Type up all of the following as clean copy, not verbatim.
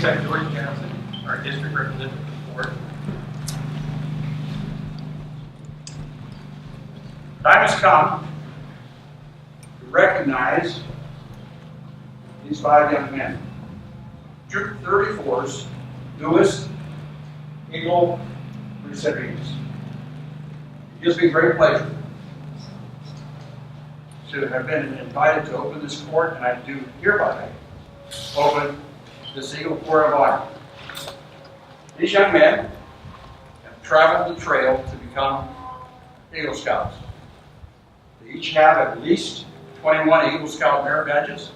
introduce George Johnson, our district representative to the board. Time has come to recognize these 5 young men. Troop 34's newest Eagle recipients. It gives me great pleasure to have been invited to open this court, and I do hereby open this Eagle Court of Honor. These young men have traveled the trail to become Eagle Scouts. They each have at least 21 Eagle Scout merit badges,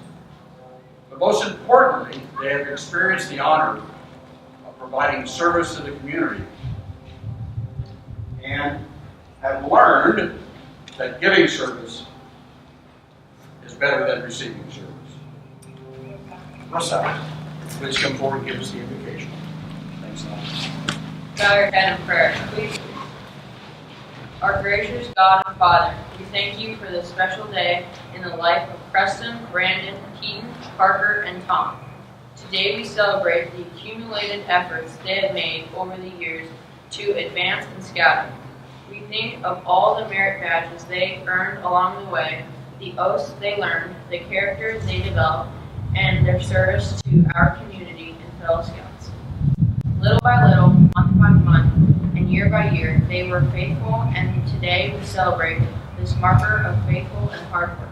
but most importantly, they have experienced the honor of providing service to the community and have learned that giving service is better than receiving service. Rosa, please come forward and give us the invocation. Thanks a lot. Bow your head in prayer, please. Our gracious God and Father, we thank you for this special day in the life of Preston, Brandon, Keaton, Parker, and Tom. Today we celebrate the accumulated efforts they have made over the years to advance in scouting. We think of all the merit badges they earned along the way, the oaths they learned, the characters they developed, and their service to our community and fellow scouts. Little by little, month by month, and year by year, they were faithful, and today we celebrate this marker of faithful and hard work.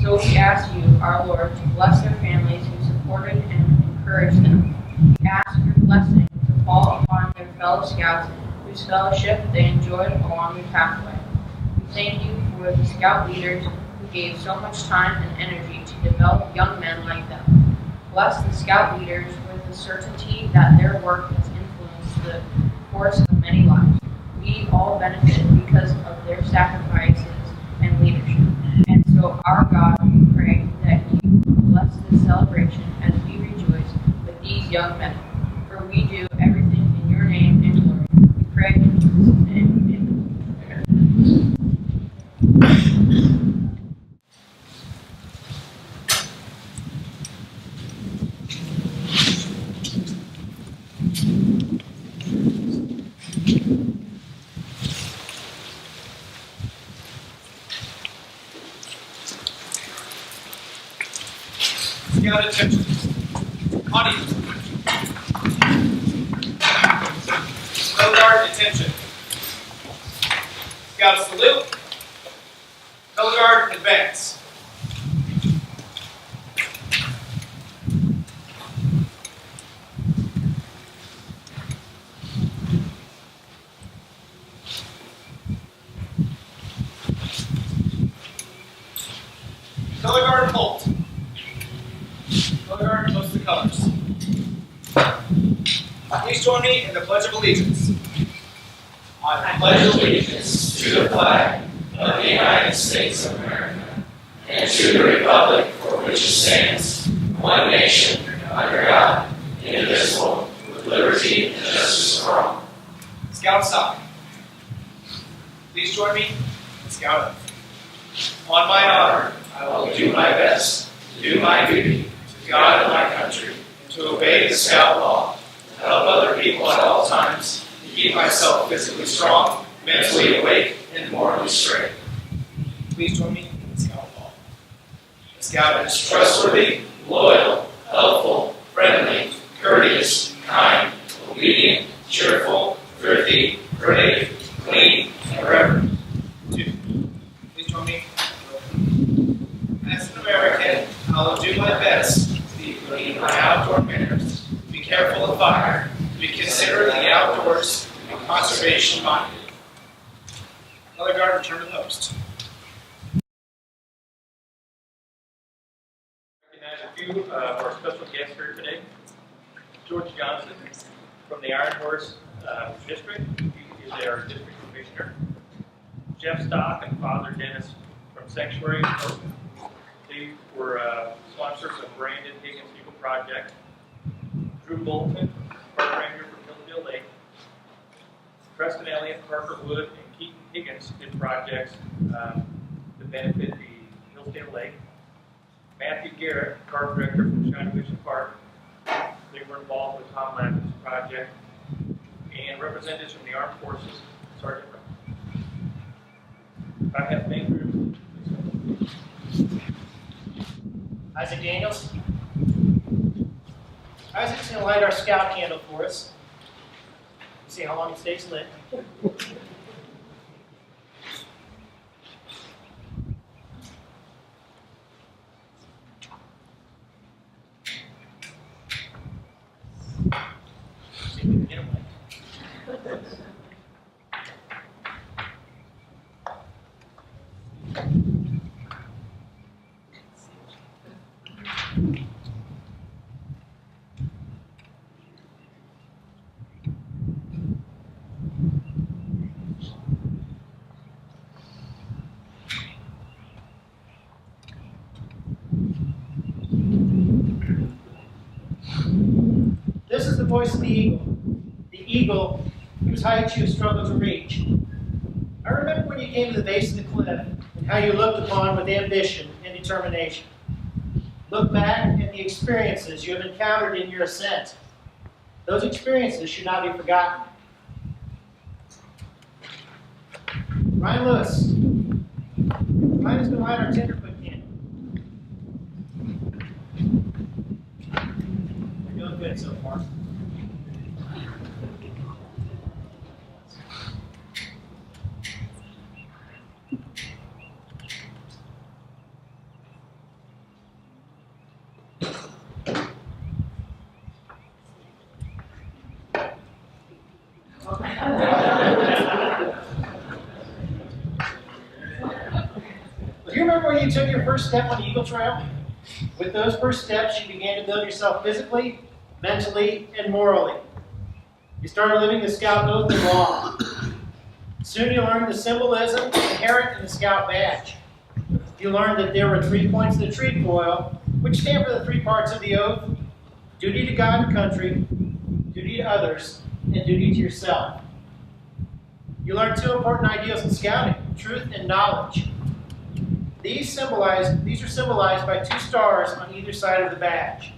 So we ask you, our Lord, to bless their families who supported and encouraged them. We ask your blessing to fall upon their fellow scouts whose fellowship they enjoyed along the pathway. We thank you for the scout leaders who gave so much time and energy to develop young men like them. Bless the scout leaders with the certainty that their work has influenced the course of many lives. We all benefit because of their sacrifices and leadership. And so, our God, we pray that you bless this celebration as we rejoice with these young men. For we do everything in your name and glory. We pray in Jesus' name. Amen. Scout attention. Audience. Color guard attention. Scout salute. Color guard advance. Color guard halt. Color guard post the colors. Please join me in the Pledge of Allegiance. I pledge allegiance to the flag of the United States of America and to the republic for which it stands, one nation, under God, indivisible, with liberty and justice for all. Scout stop. Please join me in Scout up. On my honor, I will do my best to do my duty to God and my country, and to obey the Scout law, to help other people at all times, to keep myself physically strong, mentally awake, and morally straight. Please join me in Scout law. Scout is trustworthy, loyal, helpful, friendly, courteous, kind, obedient, cheerful, thrifty, brave, clean, and reverent. 2. Please join me. As an American, I will do my best To be clean in my outdoor manners, to be careful of fire, to be considerate of the outdoors, and conservation minded. Color guard, return to post. Recognize a few of our special guests here today. George Johnson from the Iron Horse District. He is our district commissioner. Jeff Stock and Father Dennis from Sanctuary. They were sponsors of Brandon Higgins Eagle Project. Drew Bolton, park ranger from Hillsdale Lake. Preston Elliott, Parker Wood, and Keaton Higgins did projects to benefit the Hillsdale Lake. Matthew Garrett, park director from Shining Mission Park, They were involved with Tom Lappin's project, and representatives from the Armed Forces, Sergeant. I have main group. Isaac Daniels. Isaac's going to light our scout candle for us. See how long it stays lit. See if we can get him lit. This is the voice of the eagle. The eagle whose heights you have struggled to reach. I remember when you came to the base of the cliff and how you looked upon with ambition and determination. Look back at the experiences you have encountered in your ascent. Those experiences should not be forgotten. Ryan Lewis, Ryan is going to light our tenderfoot candle. We're doing good so far. Do you remember when you took your first step on the Eagle Trail? With those first steps, you began to build yourself physically, mentally, and morally. You started living the Scout oath and law. Soon you learned the symbolism inherent in the Scout badge. You learned that there were 3 points of the trefoil, which stand for the 3 parts of the oath: duty to God and country, duty to others, and duty to yourself. You learned 2 important ideals in scouting: truth and knowledge. These are symbolized by 2 stars on either side of the badge.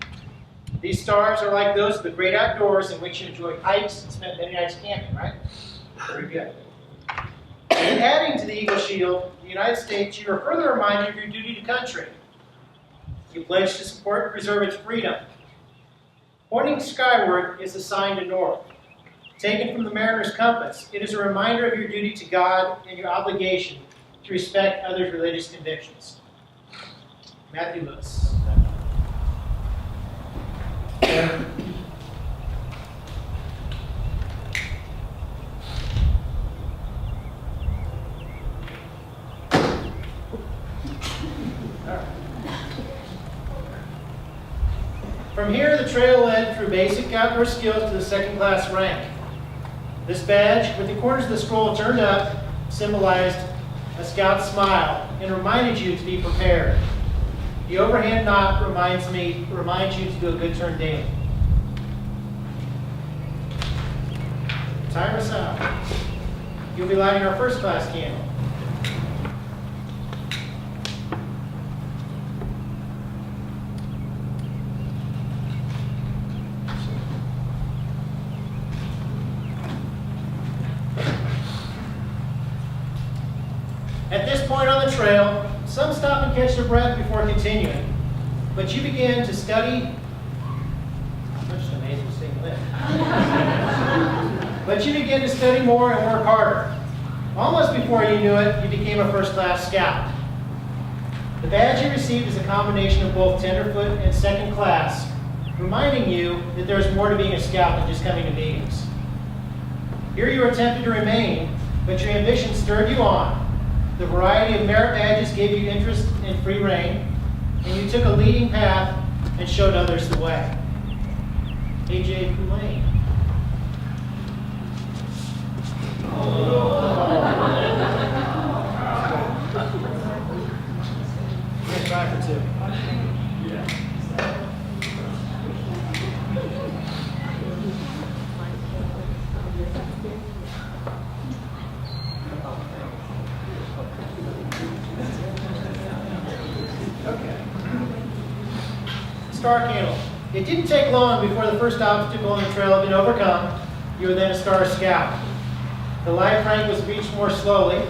These stars are like those of the great outdoors in which you enjoyed hikes and spent many nights camping, right? Very good. And adding to the Eagle Shield, the United States, you are further reminded of your duty to country. You pledge to support and preserve its freedom. Pointing skyward is the sign to north. Taken from the mariner's compass, it is a reminder of your duty to God and your obligation to respect others' religious convictions. Matthew Lewis. From here, the trail led through basic outdoor skills to the second-class rank. This badge, with the corners of the scroll turned up, symbolized a Scout's smile and reminded you to be prepared. The overhand knot reminds you to do a good turn daily. Time us out. You'll be lighting our first-class candle. At this point on the trail, some stop and catch their breath before continuing, but you begin to study. Such an amazing thing lit. But you begin to study more and work harder. Almost before you knew it, you became a first-class scout. The badge you received is a combination of both tenderfoot and second class, reminding you that there's more to being a scout than just coming to meetings. Here you were tempted to remain, but your ambition stirred you on. The variety of merit badges gave you interest in free reign, and you took a leading path and showed others the way. A.J. Poulain. We're going to try for 2. Okay. Star candle. It didn't take long before the first obstacle on the trail had been overcome. You were then a Star Scout. The life rank was reached more slowly.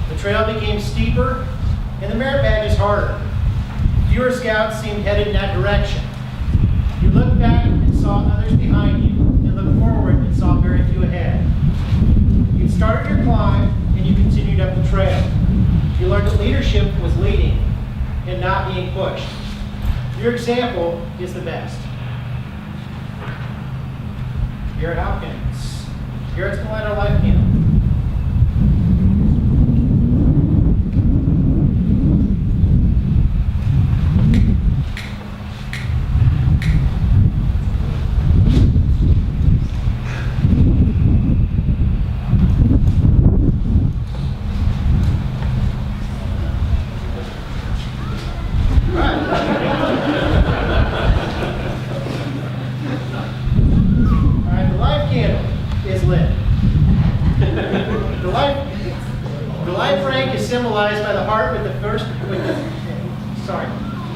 The trail became steeper, and the merit badges harder. Fewer scouts seemed headed in that direction. You looked back and saw others behind you, and looked forward and saw very few ahead. You started your climb, and you continued up the trail. You learned that leadership was leading and not being pushed. Your example is the best. Garrett Hopkins. Garrett's going to light our life candle.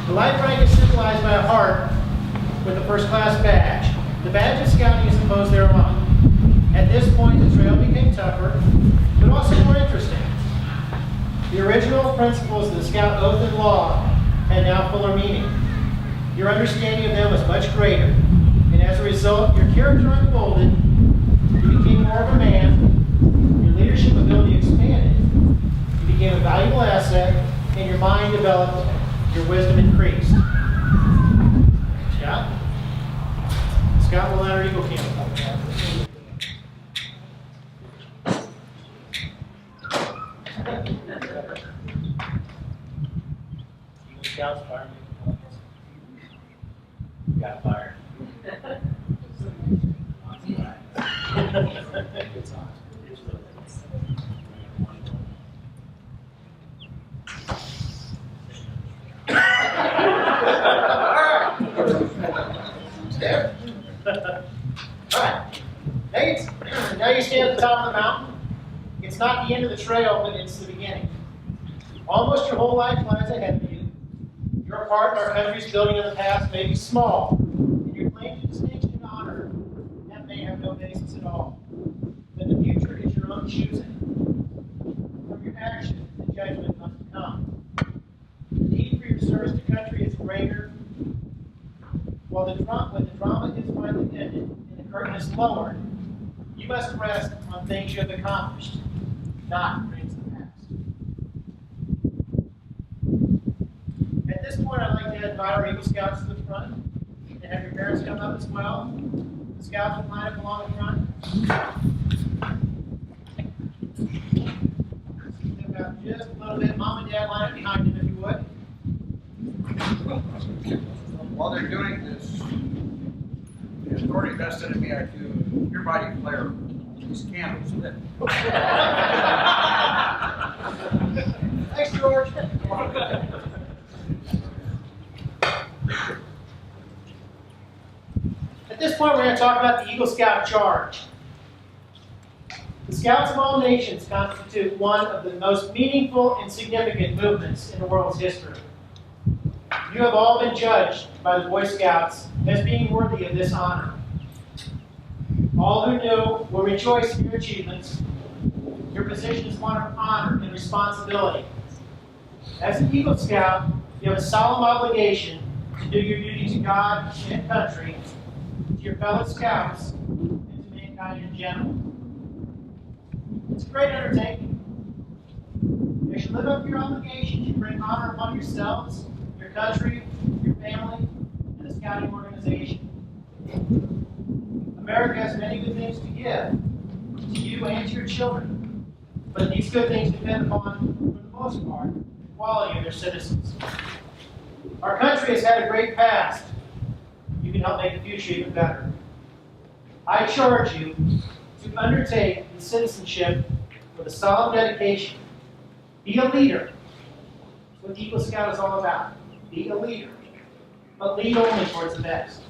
The life rank is symbolized by a heart with a first class badge. The badge of scouting is imposed thereon. At this point, the trail became tougher, but also more interesting. The original principles of the Scout Oath and Law had now fuller meaning. Your understanding of them was much greater, and as a result, your character unfolded, you became more of a man, your leadership ability expanded, you became a valuable asset, and your mind developed, your wisdom increased. Scout? Scout will enter Eagle Camp. Eagle Scouts fire. Got fired. Alright. Now you stand at the top of the mountain. It's not the end of the trail, but it's the beginning. Almost your whole life lies ahead of you. Your part in our country's building of the past may be small, and your claim to distinction and honor, that may have no basis at all. But the future is your own choosing. From your actions, the judgment must come. The need for your service to country is greater. When the drama is finally ended and the curtain is lowered, you must rest on things you have accomplished, not things of the past. At this point, I'd like to invite our Eagle Scouts to the front and have your parents come up as well. The Scouts will line up along the front. Step out just a little bit. Mom and Dad line up behind them if you would. While they're doing this, the authority vested in me, I do hereby declare these candles lit. Thanks, George. At this point, we're going to talk about the Eagle Scout Charge. The Scouts of all nations constitute one of the most meaningful and significant movements in the world's history. You have all been judged by the Boy Scouts as being worthy of this honor. All who knew will rejoice in your achievements. Your position is one of honor and responsibility. As an Eagle Scout, you have a solemn obligation to do your duty to God and country, to your fellow Scouts, and to mankind in general. It's a great undertaking. As you live up to your obligations, you bring honor upon yourselves, your country, your family, and the scouting organization. America has many good things to give to you and to your children, but these good things depend upon, for the most part, the quality of their citizens. Our country has had a great past. You can help make the future even better. I charge you to undertake the citizenship with a solemn dedication. Be a leader. That's what the Eagle Scout is all about. Be a leader, but lead only towards the best.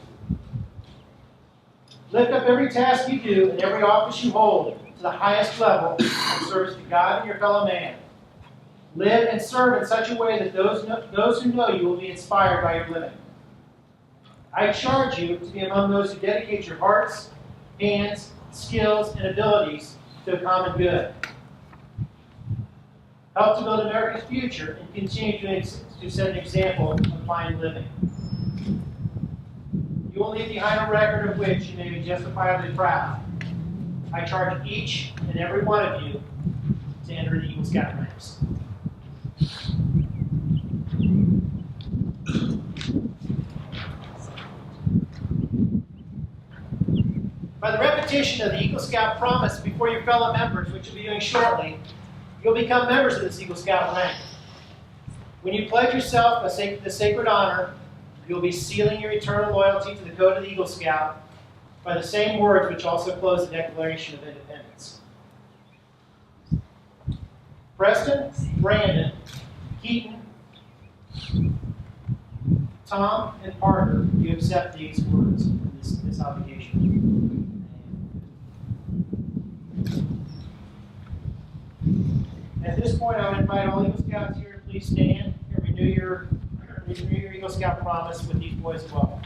Lift up every task you do and every office you hold to the highest level of service to God and your fellow man. Live and serve in such a way that those who know you will be inspired by your living. I charge you to be among those who dedicate your hearts, hands, skills, and abilities to a common good. Help to build America's future and continue to set an example of fine living. You will leave behind a record of which you may be justifiably proud. I charge each and every one of you to enter the Eagle Scout ranks. By the repetition of the Eagle Scout promise before your fellow members, which you'll be doing shortly, you'll become members of this Eagle Scout rank. When you pledge yourself the sacred honor, you'll be sealing your eternal loyalty to the code of the Eagle Scout by the same words which also close the Declaration of Independence. Preston, Brandon, Keaton, Tom, and Parker, you accept these words and this obligation. At this point, I would invite all Eagle Scouts here to please stand and renew your Eagle Scout promise with these boys as well.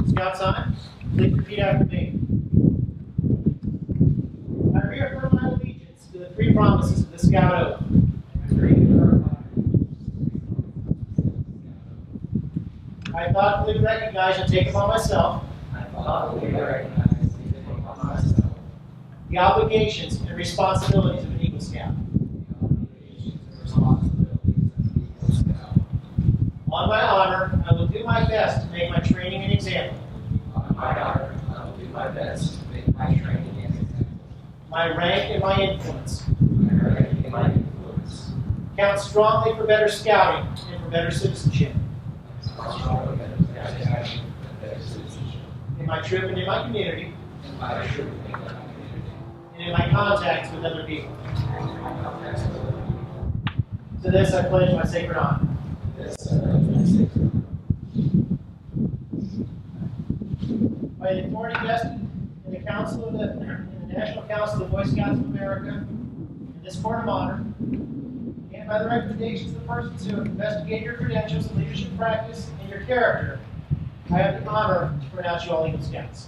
Scout sign, please repeat after me. I reaffirm my allegiance to the three promises of the Scout Oath. I thoughtfully recognize and take upon myself the obligations and responsibilities of an Eagle Scout. On my honor, I will do my best to make my training an example. My rank and my influence. Count strongly for better scouting and for better citizenship. In my trip and in my community. And in my contacts with other people. To this I pledge my sacred honor. By the authority vested in the National Council of Boy Scouts of America, in this court of honor, and by the recommendations of the persons who have investigated your credentials, leadership practice, and your character, I have the honor to pronounce you all Eagle Scouts.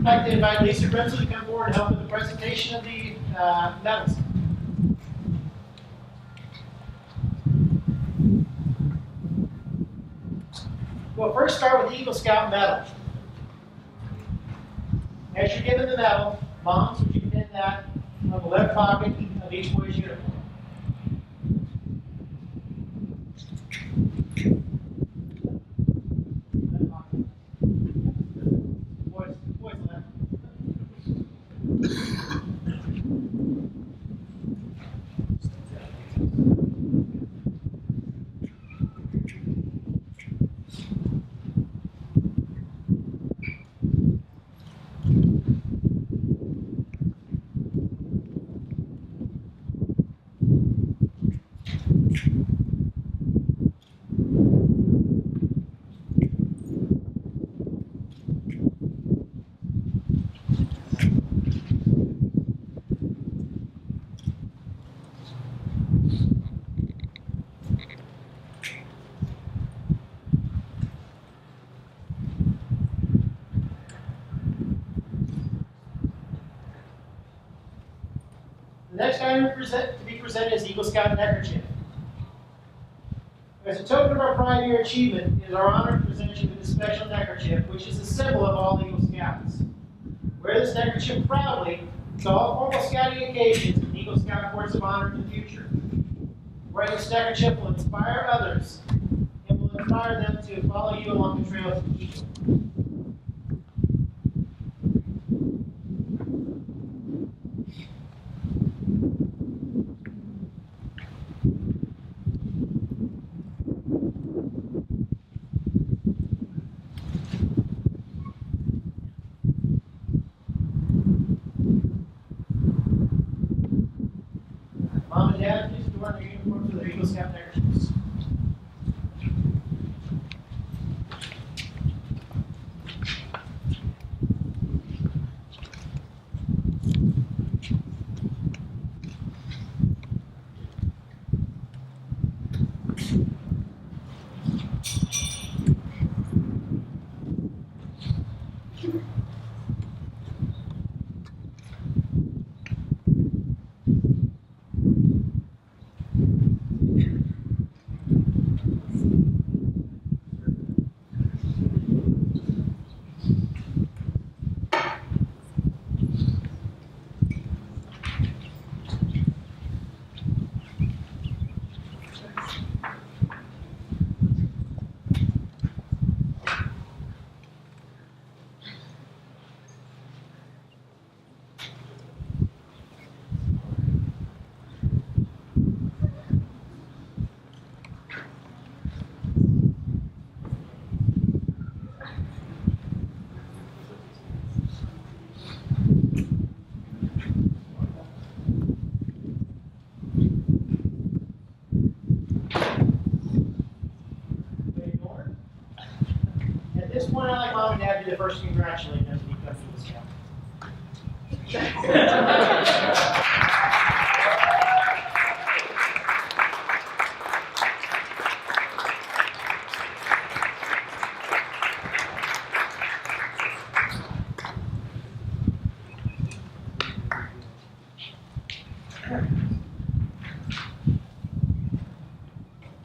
I'd like to invite Lisa Grimsley to come forward and help with the presentation of the medals. We'll first start with the Eagle Scout medal. As you're given the medal, moms, would you pin that on the left pocket of each boy's uniform? Boys left. The next item to be presented is Eagle Scout neckerchief. As a token of our pride in your achievement, it is our honor to present you with this special neckerchief, which is a symbol of all Eagle Scouts. Wear this neckerchief proudly to all formal scouting occasions and Eagle Scout Courts of Honor in the future. Wearing this neckerchief will inspire others and will inspire them to follow you along the trail to the Eagle. Mom and Dad, please adorn their uniforms with their Eagle Scout neckerchiefs. Dad be the first to congratulate him as he comes to the scout.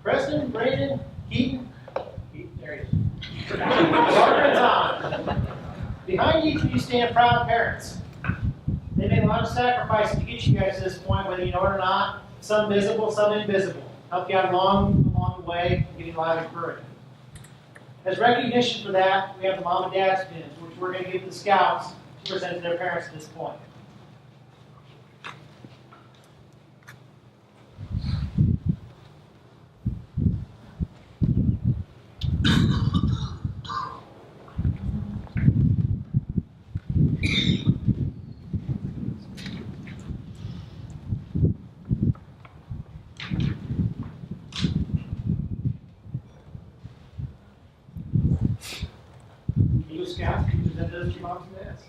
Preston, Brandon, Keaton, there he is. Parker and Tom. Behind each of you stand proud parents. They made a lot of sacrifices to get you guys to this point, whether you know it or not. Some visible, some invisible. Help you out along the way, give you a lot of encouragement. As recognition for that, we have the mom and dad's pins, which we're going to give to the scouts to present to their parents at this point. Eagle Scouts, can you present those to your moms and dads?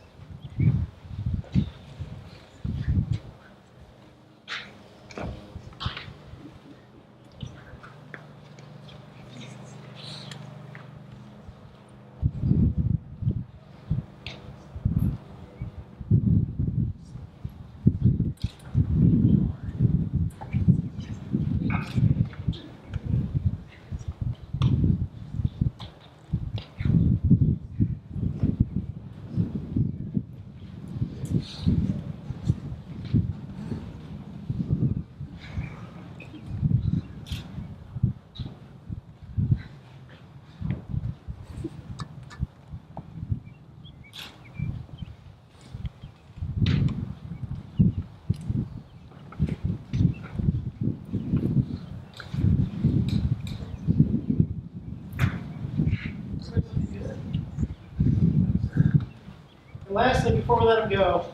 And lastly, before we let them go,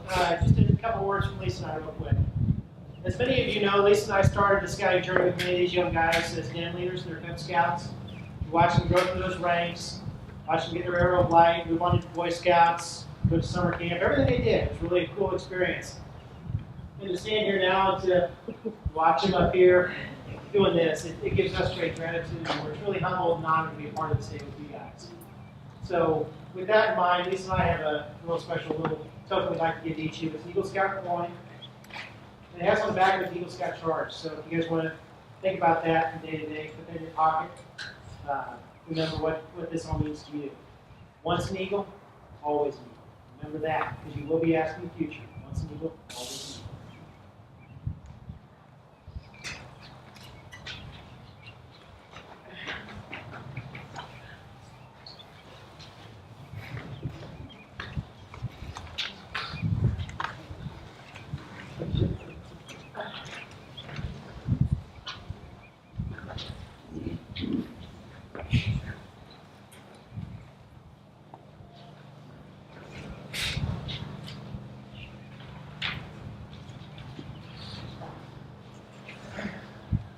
just a couple words from Lisa and I real quick. As many of you know, Lisa and I started the scouting journey with many of these young guys as den leaders. They're Cub Scouts. We watched them grow through those ranks, watched them get their arrow of light, move on to Boy Scouts, go to summer camp. Everything they did was really a cool experience. And to stand here now to watch them up here doing this, it gives us great gratitude. And we're really humbled and honored to be a part of this day with you guys. So with that in mind, Lisa and I have a real special little token we'd like to give each of you. It's an Eagle Scout coin. And it has on the back of the Eagle Scout charge. So if you guys want to think about that from day to day, put that in your pocket. Remember what this all means to you. Once an eagle, always an eagle. Remember that, because you will be asked in the future. Once an eagle, always an eagle.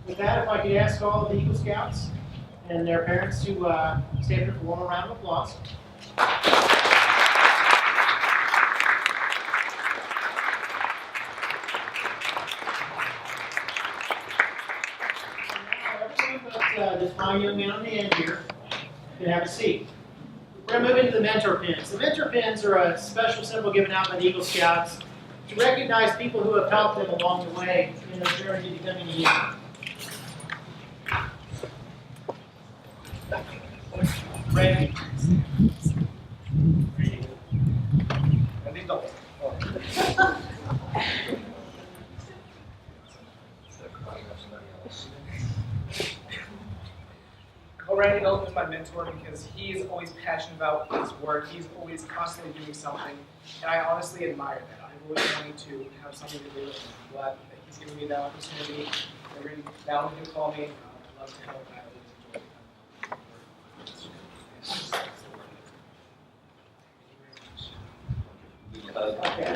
With that, if I could ask all of the Eagle Scouts and their parents to stand up for one more round of applause. Everyone but this fine young man on the end here can have a seat. We're going to move into the mentor pins. The mentor pins are a special symbol given out by the Eagle Scouts to recognize people who have helped them along the way in their journey to becoming an Eagle. Ready? Well, Randy Dalton is my mentor because he is always passionate about his work. He's always constantly doing something, and I honestly admire that. I've always wanted to have something to do, and I'm glad that he's giving me that opportunity. Every now and then he'll call me. I'd love to help. I always enjoy it.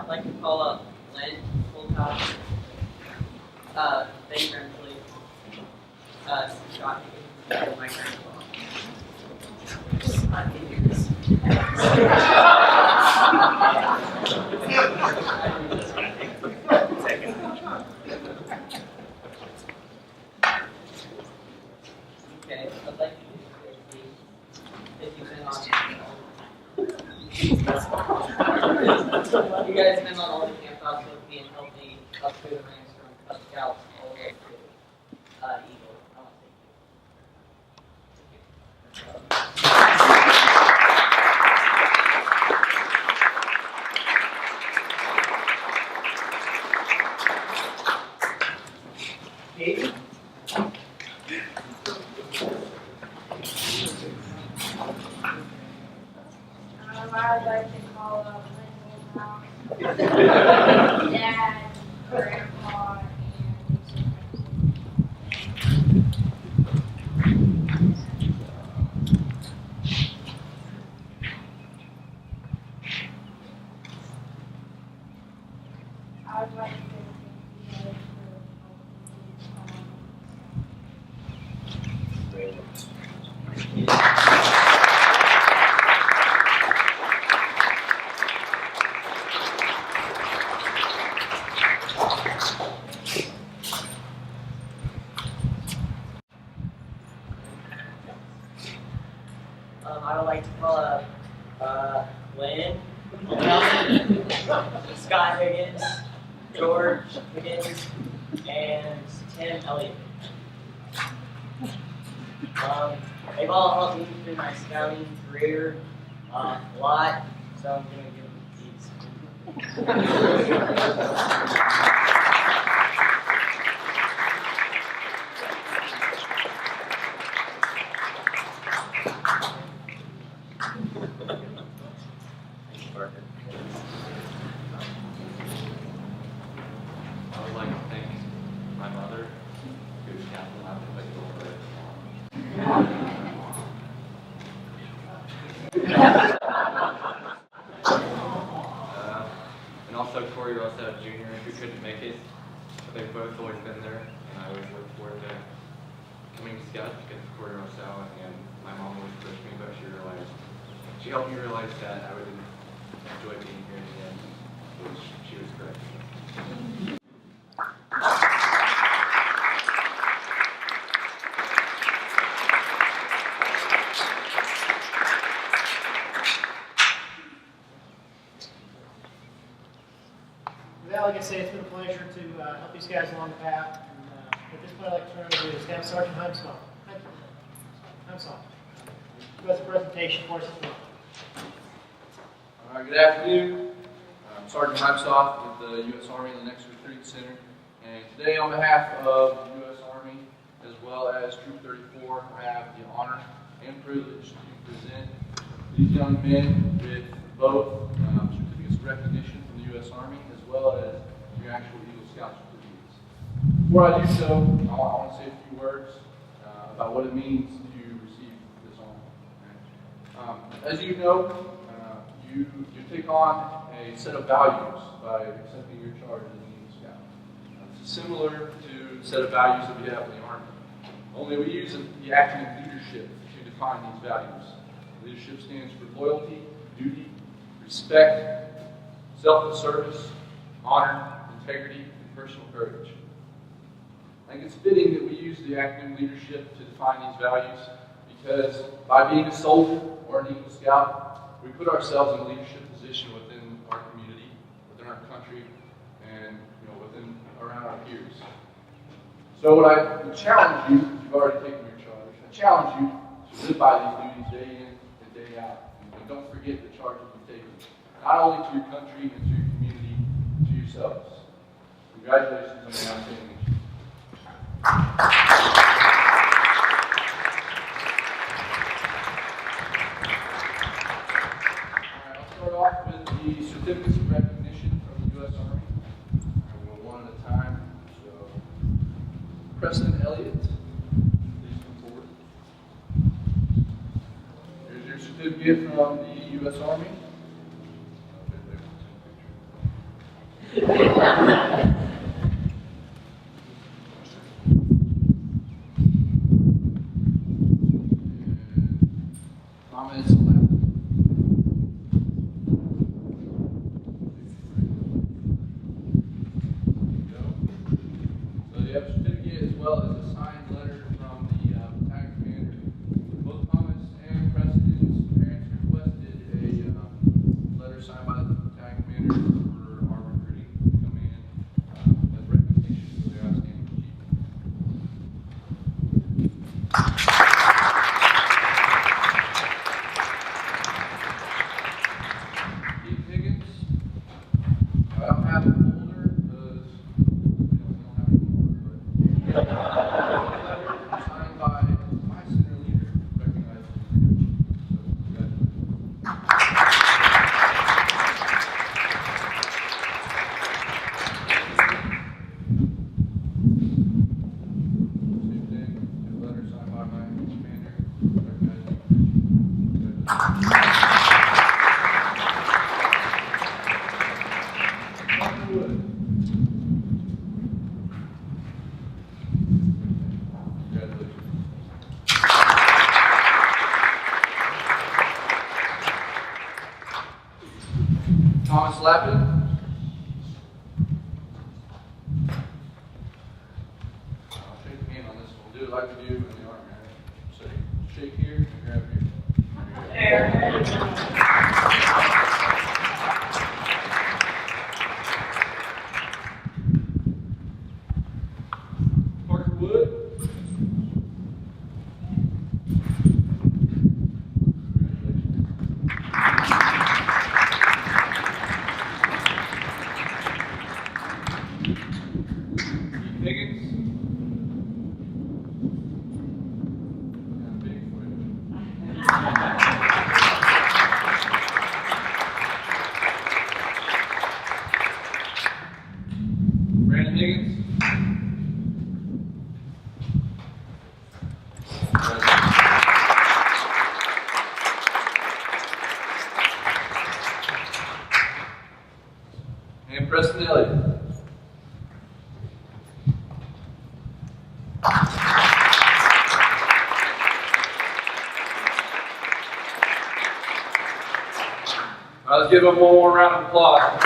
I'd like to call up Lynn Full-House, Faith Rensley, Scott Higgins, and Mike Renslaw. Okay, I'd like you to see if you've been on. You guys been on all the campouts with me and helped me up through the ranks from Cub Scouts all the way to Eagle. I want to thank you. Katie? I'd like to call up Lynn's house, Dad, Grandpa, I'd like to thank you guys I would like to call up Lynn, Scott Higgins, George Higgins, and Tim Elliott. They've all helped me through my scouting career a lot, so I'm going to give them these. I would like to thank my mother, who's Captain I've been with over and also Corey Russell Jr., who couldn't make it. But they've both always been there, and I always look forward to coming to Scouts because of Corey Russell, and my mom always pushed me, but she helped me realize that I would enjoy being here in the end, which she was correct. Well, like I say, it's been a pleasure to help these guys along the path. And at this point, I'd like to turn it over to Staff Sergeant Heimsall. Heimsall, who has a presentation for us as well. All right, good afternoon. I'm Sergeant Heimsall with the U.S. Army in the Next Recruiting Center. And today, on behalf of the U.S. Army, as well as Troop 34, I have the honor and privilege to present these young men with both certificates of recognition from the U.S. Army, as well as your actual Eagle Scout certificates. Before I do so, I want to say a few words about what it means to receive this honor. Okay? As you know, you take on a set of values by accepting your charge as an Eagle Scout. It's similar to the set of values that we have in the Army. Only we use the acronym leadership to define these values. Leadership stands for loyalty, duty, respect, selfless service, honor, integrity, and personal courage. I think it's fitting that we use the acronym leadership to define these values because by being a soldier or an Eagle Scout, we put ourselves in a leadership position within our community, within our country, and within around our peers. So what I would challenge you, if you've already taken your charge, I challenge you to live by these duties day in and day out. And don't forget the charge that you've taken, not only to your country and to your community, to yourselves. Congratulations on the outstanding mission. Off with the certificates of recognition from the U.S. Army. We'll go one at a time. So, Preston Elliott, please come forward. Here's your certificate from the U.S. Army. Comments on that? So you have a certificate as well as a signed letter from the battalion commander. Both Thomas and Preston's parents requested a letter signed by the battalion commander for our recruiting to come in as recognition for their outstanding achievement. Keith Higgins. I don't have a folder because we don't have a folder, but signed by my center leader, recognized. So, congratulations. Same thing, a letter signed by my commander, recognizing. Congratulations. Thomas Lappin. I'll shake your hand on this. We'll do it like we do in the Army. Right? So shake here and grab here. Parker Wood. Keith Higgins. Got big for you. Brandon Higgins. And Preston Elliott. Let's give them one more round of applause.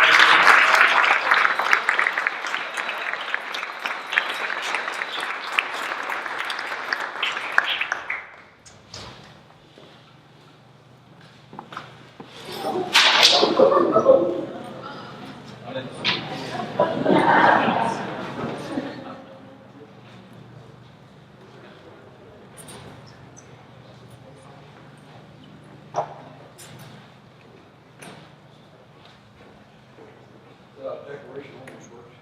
Decoration almost worked.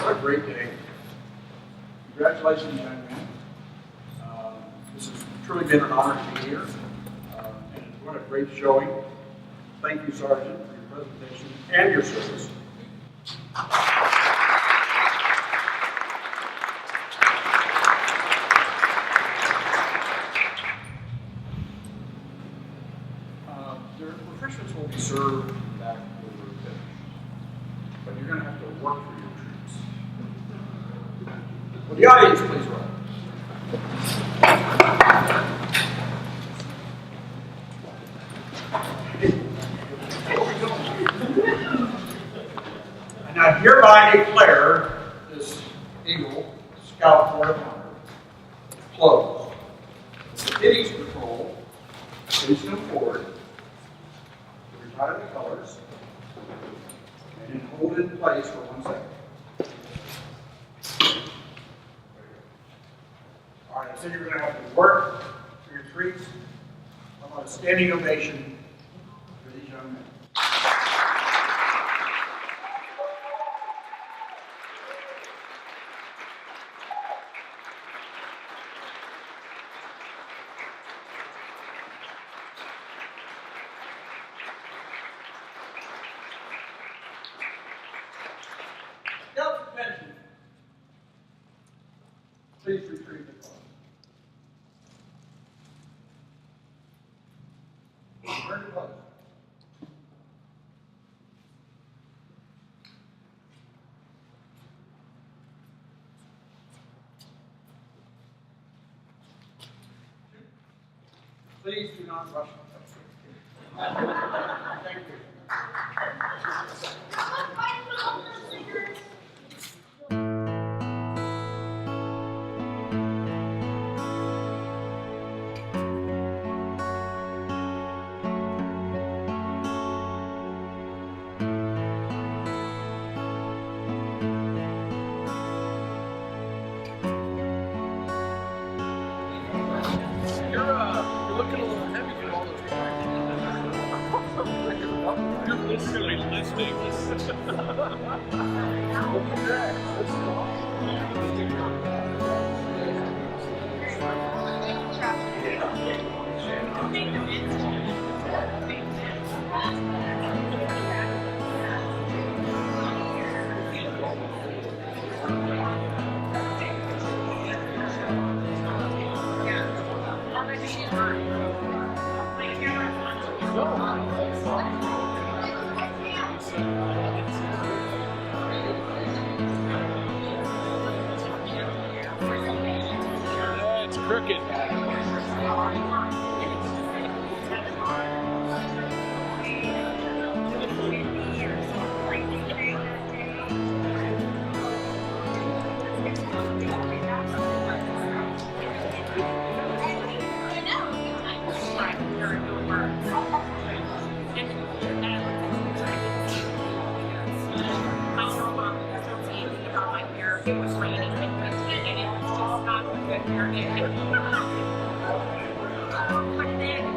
What a great day. Congratulations, young man. This has truly been an honor to be here. And what a great showing. Thank you, Sergeant, for your presentation and your service. Their refreshments will be served back over finished, but you're going to have to work for your troops. Will the audience please rise? And I hereby declare this Eagle Scout Corps of Honor closed. The Fittings Patrol, please come forward. Retire the colors and then hold it in place for 1 second. All right, so you're going to have to work for your troops. I want a standing ovation for these young men. Scouts, attention. Please retrieve the card. Please do not rush. Thank you. You're looking a little heavy for all those You're literally listening. That's crooked. It was raining and it was just not good.